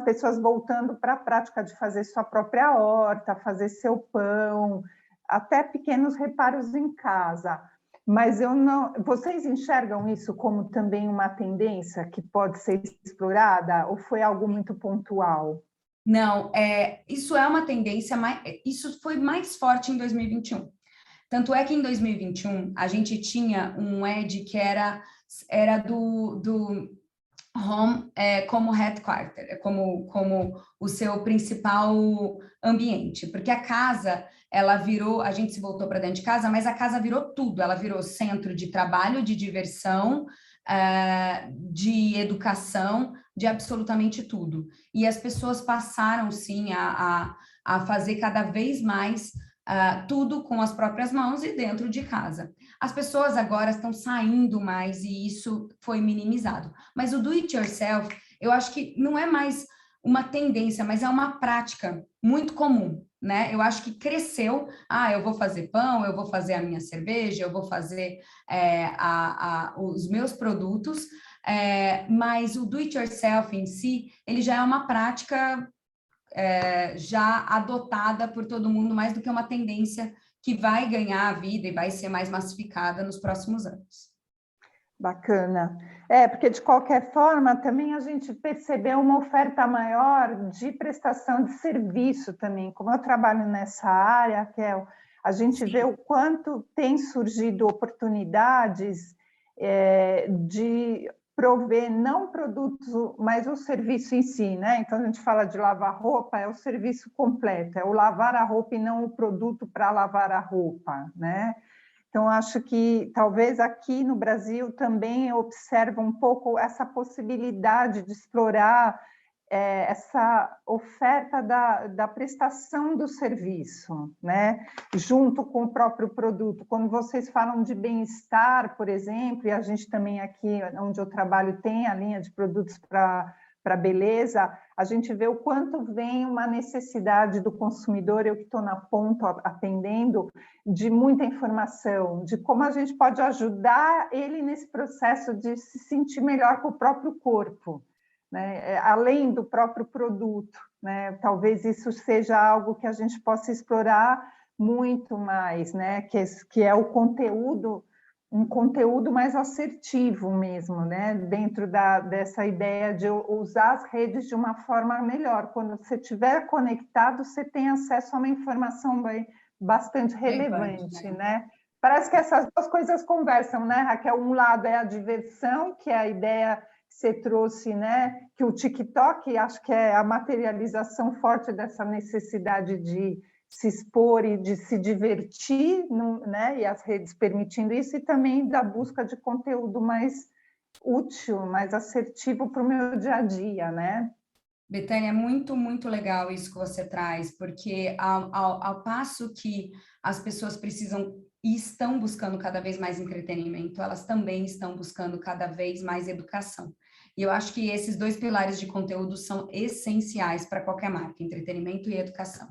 pessoas voltando para a prática de fazer sua própria horta, fazer seu pão, até pequenos reparos em casa. Mas vocês enxergam isso como também uma tendência que pode ser explorada ou foi algo muito pontual? Não, isso é uma tendência, isso foi mais forte em 2021. Tanto é que em 2021 a gente tinha um ad que era do home como headquarter, como o seu principal ambiente, porque a casa, ela virou, a gente se voltou para dentro de casa, mas a casa virou tudo, ela virou centro de trabalho, de diversão, de educação, de absolutamente tudo. E as pessoas passaram, sim, a fazer cada vez mais tudo com as próprias mãos e dentro de casa. As pessoas agora estão saindo mais e isso foi minimizado. Mas o do it yourself, eu acho que não é mais uma tendência, mas é uma prática muito comum, né? Eu acho que cresceu, eu vou fazer pão, eu vou fazer a minha cerveja, eu vou fazer os meus produtos, mas o do it yourself em si, ele já é uma prática já adotada por todo mundo, mais do que uma tendência que vai ganhar a vida e vai ser mais massificada nos próximos anos. Bacana. Porque, de qualquer forma, também a gente percebeu uma oferta maior de prestação de serviço também. Como eu trabalho nessa área, Raquel, a gente Sim. vê o quanto tem surgido oportunidades de prover não produtos, mas o serviço em si, né? Então, a gente fala de lavar roupa, é o serviço completo, é o lavar a roupa e não o produto para lavar a roupa, né? Então, acho que talvez aqui no Brasil também eu observo um pouco essa possibilidade de explorar essa oferta da prestação do serviço, né? Junto com o próprio produto. Quando vocês falam de bem-estar, por exemplo, e a gente também aqui, onde eu trabalho, tem a linha de produtos para beleza, a gente vê o quanto vem uma necessidade do consumidor, eu que estou na ponta atendendo, de muita informação, de como a gente pode ajudar ele nesse processo de se sentir melhor com o próprio corpo, né? Além do próprio produto, né? Talvez isso seja algo que a gente possa explorar muito mais, né? Que é o conteúdo, um conteúdo mais assertivo mesmo, né? Dentro dessa ideia de usar as redes de uma forma melhor. Quando você estiver conectado, você tem acesso a uma informação bastante relevante, né? Parece que essas duas coisas conversam, né, Raquel? Um lado é a diversão, que é a ideia que você trouxe, né? Que o TikTok, acho que é a materialização forte dessa necessidade de se expor e de se divertir, né? E as redes permitindo isso, e também da busca de conteúdo mais útil, mais assertivo para o meu dia a dia, né? Betânia, é muito, muito legal isso que você traz, porque ao passo que as pessoas precisam e estão buscando cada vez mais entretenimento, elas também estão buscando cada vez mais educação. E eu acho que esses dois pilares de conteúdo são essenciais para qualquer marca, entretenimento e educação.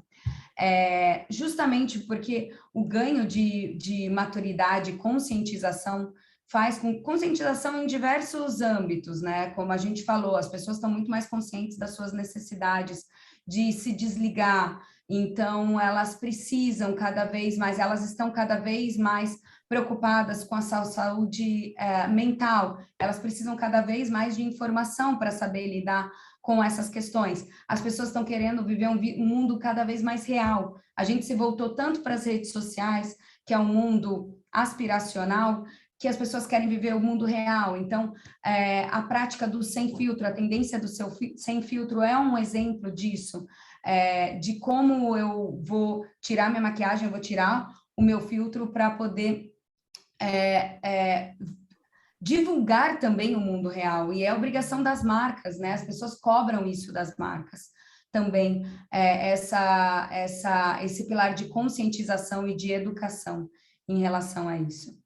Justamente porque o ganho de maturidade e conscientização faz com conscientização em diversos âmbitos, né? Como a gente falou, as pessoas estão muito mais conscientes das suas necessidades de se desligar, então elas precisam cada vez mais, elas estão cada vez mais preocupadas com a saúde mental, elas precisam cada vez mais de informação para saber lidar com essas questões. As pessoas estão querendo viver um mundo cada vez mais real. A gente se voltou tanto para as redes sociais, que é um mundo aspiracional, que as pessoas querem viver o mundo real. Então, a prática do sem filtro, a tendência do sem filtro é um exemplo disso, de como eu vou tirar minha maquiagem, eu vou tirar o meu filtro para poder divulgar também o mundo real, e é obrigação das marcas, né? As pessoas cobram isso das marcas também, esse pilar de conscientização e de educação em relação a isso.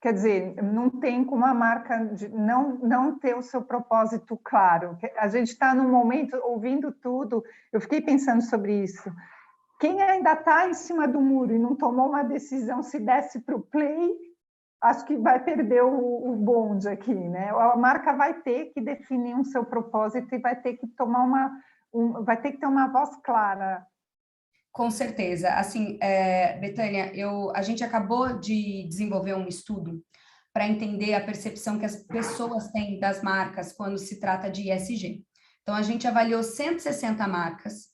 Quer dizer, não tem como a marca não ter o seu propósito claro. A gente está num momento, ouvindo tudo, eu fiquei pensando sobre isso. Quem ainda está em cima do muro e não tomou uma decisão, se desce para o play, acho que vai perder o bonde aqui, né? A marca vai ter que definir um seu propósito e vai ter que tomar vai ter que ter uma voz clara. Com certeza. Assim, Betânia, a gente acabou de desenvolver um estudo para entender a percepção que as pessoas têm das marcas quando se trata de ESG. Então, a gente avaliou 160 marcas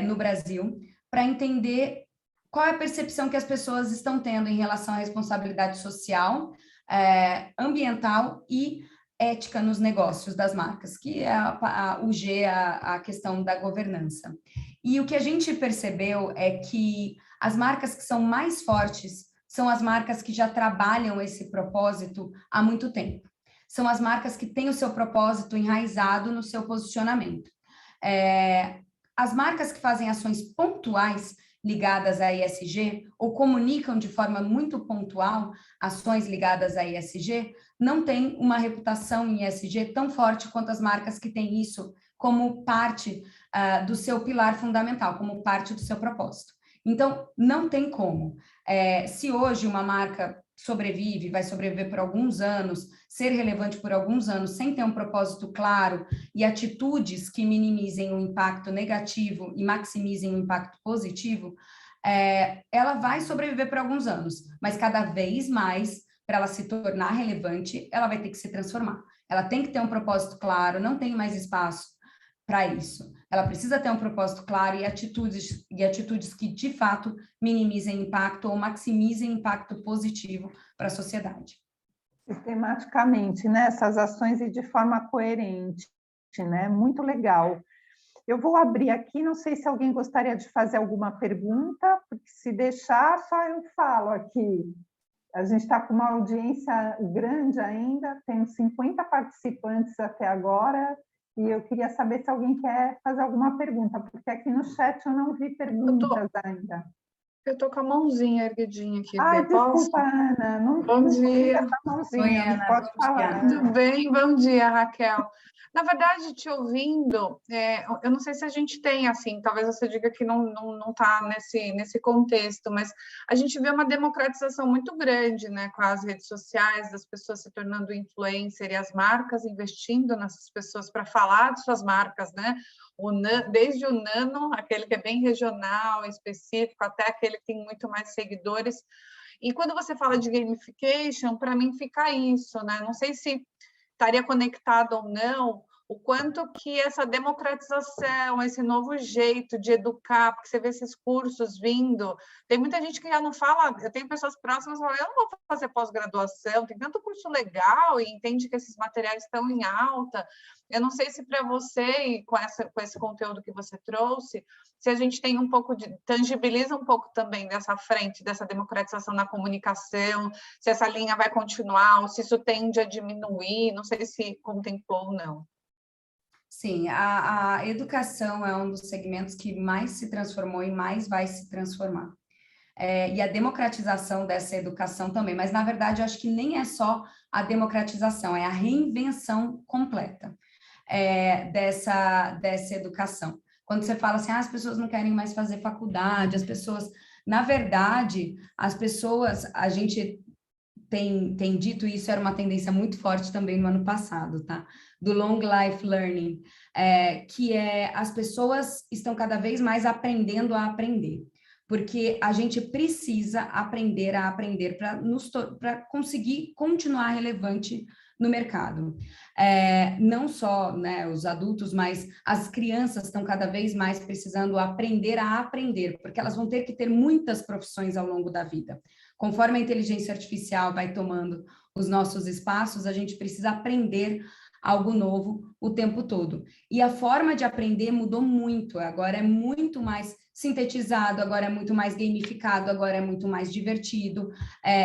no Brasil para entender qual é a percepção que as pessoas estão tendo em relação à responsabilidade social, ambiental e ética nos negócios das marcas, que é o G, a questão da governança. E o que a gente percebeu é que as marcas que são mais fortes são as marcas que já trabalham esse propósito há muito tempo. São as marcas que têm o seu propósito enraizado no seu posicionamento. As marcas que fazem ações pontuais ligadas à ESG ou comunicam de forma muito pontual ações ligadas à ESG, não têm uma reputação em ESG tão forte quanto as marcas que têm isso como parte do seu pilar fundamental, como parte do seu propósito. Então, não tem como. Se hoje uma marca sobrevive, vai sobreviver por alguns anos, ser relevante por alguns anos, sem ter um propósito claro e atitudes que minimizem o impacto negativo e maximizem o impacto positivo, ela vai sobreviver por alguns anos, mas cada vez mais, para ela se tornar relevante, ela vai ter que se transformar. Ela tem que ter um propósito claro, não tem mais espaço para isso. Ela precisa ter um propósito claro e atitudes que, de fato, minimizem impacto ou maximizem impacto positivo para a sociedade. Sistematicamente, né? Essas ações e de forma coerente, né? Muito legal. Eu vou abrir aqui, não sei se alguém gostaria de fazer alguma pergunta, porque se deixar, só eu falo aqui. A gente está com uma audiência grande ainda, tem 50 participantes até agora, e eu queria saber se alguém quer fazer alguma pergunta, porque aqui no chat eu não vi perguntas ainda. Eu estou com a mãozinha erguidinha aqui. Desculpa, Ana. Bom dia. Essa mãozinha, Oi, Ana, pode falar. Tudo bem? Bom dia, Raquel. Na verdade, te ouvindo, eu não sei se a gente tem, assim, talvez você diga que não está nesse contexto, mas a gente vê uma democratização muito grande, né, com as redes sociais, das pessoas se tornando influencer e as marcas investindo nessas pessoas para falar de suas marcas, né? Desde o nano, aquele que é bem regional, específico, até aquele que tem muito mais seguidores. E quando você fala de gamification, para mim fica isso, né? Não sei se estaria conectado ou não, o quanto que essa democratização, esse novo jeito de educar, porque você vê esses cursos vindo, tem muita gente que já não fala, eu tenho pessoas próximas que falam, eu não vou fazer pós-graduação, tem tanto curso legal e entende que esses materiais estão em alta. Eu não sei se para você, e com esse conteúdo que você trouxe, se a gente tem um pouco tangibiliza um pouco também dessa frente, dessa democratização na comunicação, se essa linha vai continuar, ou se isso tende a diminuir, não sei se contemplou ou não. Sim, a educação é um dos segmentos que mais se transformou e mais vai se transformar. E a democratização dessa educação também, mas, na verdade, eu acho que nem é só a democratização, é a reinvenção completa dessa educação. Quando você fala assim, as pessoas não querem mais fazer faculdade, as pessoas... Na verdade, as pessoas, a gente tem dito isso, era uma tendência muito forte também no ano passado, tá? Do Long Life Learning, que as pessoas estão cada vez mais aprendendo a aprender, porque a gente precisa aprender a aprender para conseguir continuar relevante no mercado. Não só, né, os adultos, mas as crianças estão cada vez mais precisando aprender a aprender, porque elas vão ter que ter muitas profissões ao longo da vida. Conforme a inteligência artificial vai tomando os nossos espaços, a gente precisa aprender algo novo o tempo todo. E a forma de aprender mudou muito, agora é muito mais sintetizado, agora é muito mais gamificado, agora é muito mais divertido.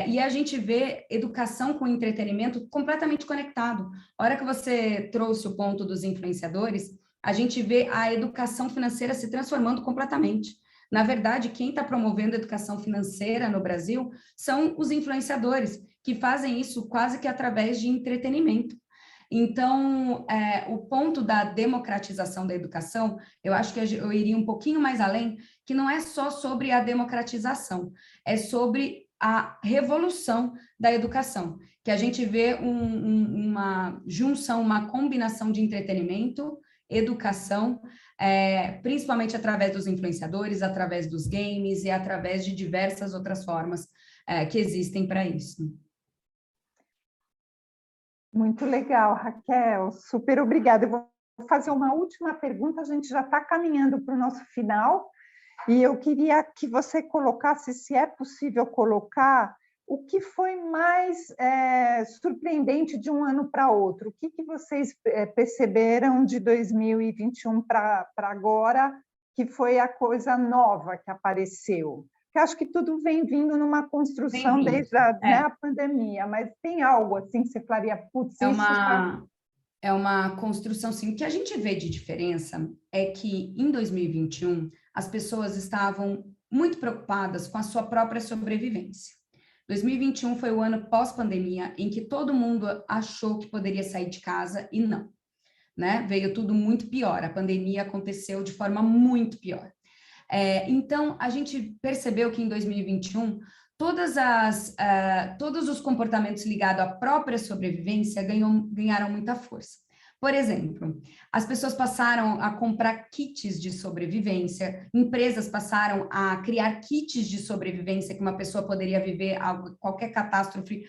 E a gente vê educação com entretenimento completamente conectado. A hora que você trouxe o ponto dos influenciadores, a gente vê a educação financeira se transformando completamente. Na verdade, quem está promovendo a educação financeira no Brasil são os influenciadores, que fazem isso quase que através de entretenimento. Então, o ponto da democratização da educação, eu acho que eu iria um pouquinho mais além, que não é só sobre a democratização, é sobre a revolução da educação, que a gente vê uma junção, uma combinação de entretenimento, educação, principalmente através dos influenciadores, através dos games e através de diversas outras formas que existem para isso. Muito legal, Raquel, super obrigada. Eu vou fazer uma última pergunta, a gente já está caminhando para o nosso final, E eu queria que você colocasse, se é possível colocar, o que foi mais surpreendente de um ano para outro? O que vocês perceberam de 2021 para agora, que foi a coisa nova que apareceu? Porque acho que tudo vem vindo numa construção desde a pandemia, mas tem algo assim que você falaria, putz, É uma construção, sim. O que a gente vê de diferença é que, em 2021, as pessoas estavam muito preocupadas com a sua própria sobrevivência. 2021 foi o ano pós-pandemia em que todo mundo achou que poderia sair de casa e não, né? Veio tudo muito pior, a pandemia aconteceu de forma muito pior. Então, a gente percebeu que em 2021, todos os comportamentos ligados à própria sobrevivência ganharam muita força. Por exemplo, as pessoas passaram a comprar kits de sobrevivência, empresas passaram a criar kits de sobrevivência que uma pessoa poderia viver qualquer catástrofe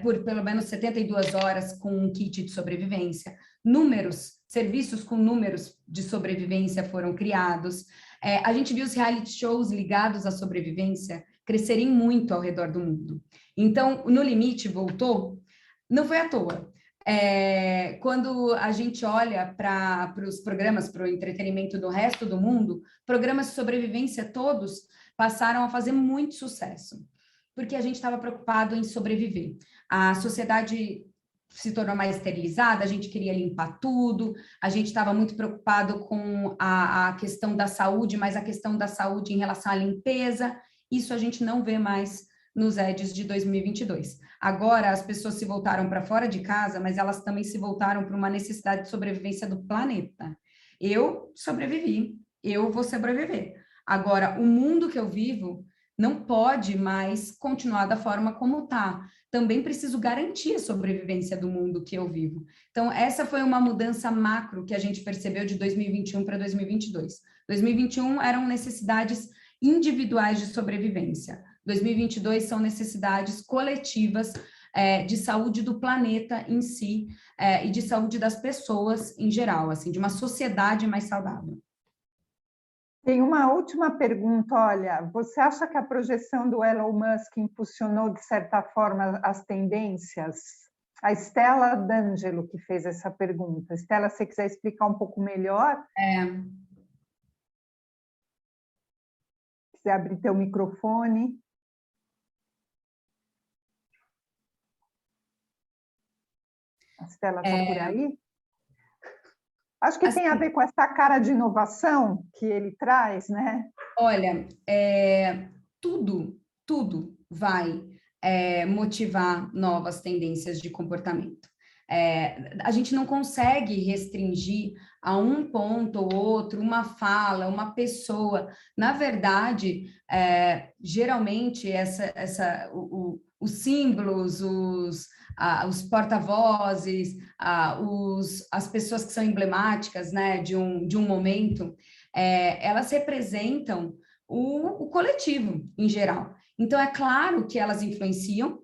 por pelo menos 72 horas com um kit de sobrevivência. Serviços com números de sobrevivência foram criados. A gente viu os reality shows ligados à sobrevivência crescerem muito ao redor do mundo. Então, No Limite voltou, não foi à toa. Quando a gente olha para os programas, para o entretenimento do resto do mundo, programas de sobrevivência todos passaram a fazer muito sucesso, porque a gente estava preocupado em sobreviver. A sociedade se tornou mais esterilizada, a gente queria limpar tudo, a gente estava muito preocupado com a questão da saúde, mas a questão da saúde em relação à limpeza, isso a gente não vê mais nos EDs de 2022. Agora, as pessoas se voltaram para fora de casa, mas elas também se voltaram para uma necessidade de sobrevivência do planeta. Eu sobrevivi, eu vou sobreviver. Agora, o mundo que eu vivo não pode mais continuar da forma como está. Também preciso garantir a sobrevivência do mundo que eu vivo. Então, essa foi uma mudança macro que a gente percebeu de 2021 para 2022. 2021 eram necessidades individuais de sobrevivência. 2022 são necessidades coletivas de saúde do planeta em si e de saúde das pessoas em geral, assim, de uma sociedade mais saudável. Tem uma última pergunta, olha, você acha que a projeção do Elon Musk impulsionou, de certa forma, as tendências? A Estela D'Angelo que fez essa pergunta. Estela, se você quiser explicar um pouco melhor. Quiser abrir teu microfone. A Estela está por aí? Acho que tem a ver com essa cara de inovação que ele traz, né? Olha, tudo vai motivar novas tendências de comportamento. A gente não consegue restringir a um ponto ou outro, uma fala, uma pessoa. Na verdade, geralmente, os símbolos, os porta-vozes, as pessoas que são emblemáticas, né, de um momento, elas representam o coletivo em geral. Então, é claro que elas influenciam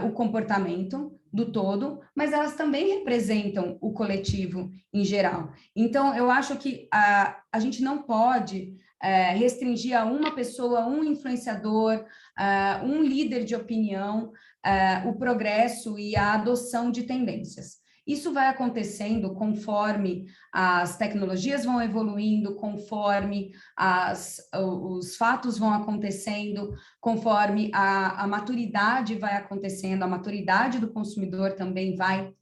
o comportamento do todo, mas elas também representam o coletivo em geral. Então, eu acho que a gente não pode restringir a uma pessoa, um influenciador, um líder de opinião, o progresso e a adoção de tendências. Isso vai acontecendo conforme as tecnologias vão evoluindo, conforme os fatos vão acontecendo, conforme a maturidade vai acontecendo, a maturidade do consumidor também vai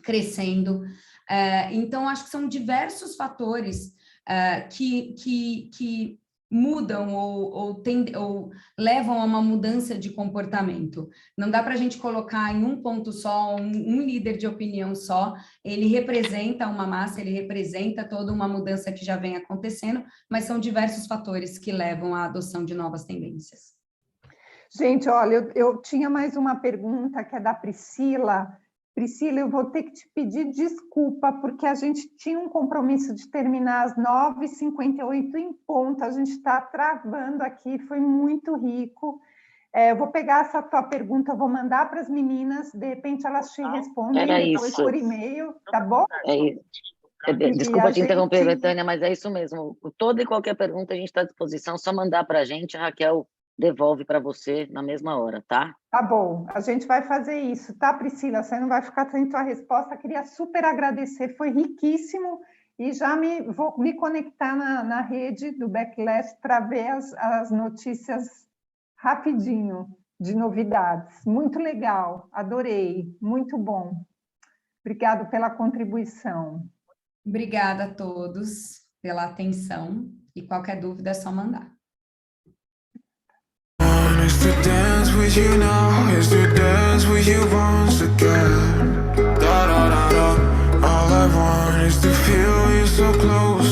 crescendo. Então, acho que são diversos fatores que mudam ou levam a uma mudança de comportamento. Não dá para a gente colocar em um ponto só, um líder de opinião só, ele representa uma massa, ele representa toda uma mudança que já vem acontecendo, mas são diversos fatores que levam à adoção de novas tendências. Gente, olha, eu tinha mais uma pergunta que é da Priscila. Priscila, eu vou ter que te pedir desculpa, porque a gente tinha um compromisso de terminar às 9h58 em ponto, a gente está travando aqui, foi muito rico. Eu vou pegar essa tua pergunta, vou mandar para as meninas, de repente elas te respondem depois por e-mail, tá bom? É isso. Desculpa te interromper, gente... Betânia, mas é isso mesmo. Toda e qualquer pergunta a gente está à disposição, só mandar para a gente, a Raquel devolve para você na mesma hora, tá? Tá bom, a gente vai fazer isso, tá, Priscila? Você não vai ficar sem tua resposta. Queria super agradecer, foi riquíssimo, e já vou me conectar na rede do Backlash para ver as notícias rapidinho, de novidades. Muito legal, adorei, muito bom. Obrigado pela contribuição. Obrigada a todos pela atenção, e qualquer dúvida é só mandar. Is to dance with you now, is to dance with you once again. Da da da da. All I want is to feel you so close.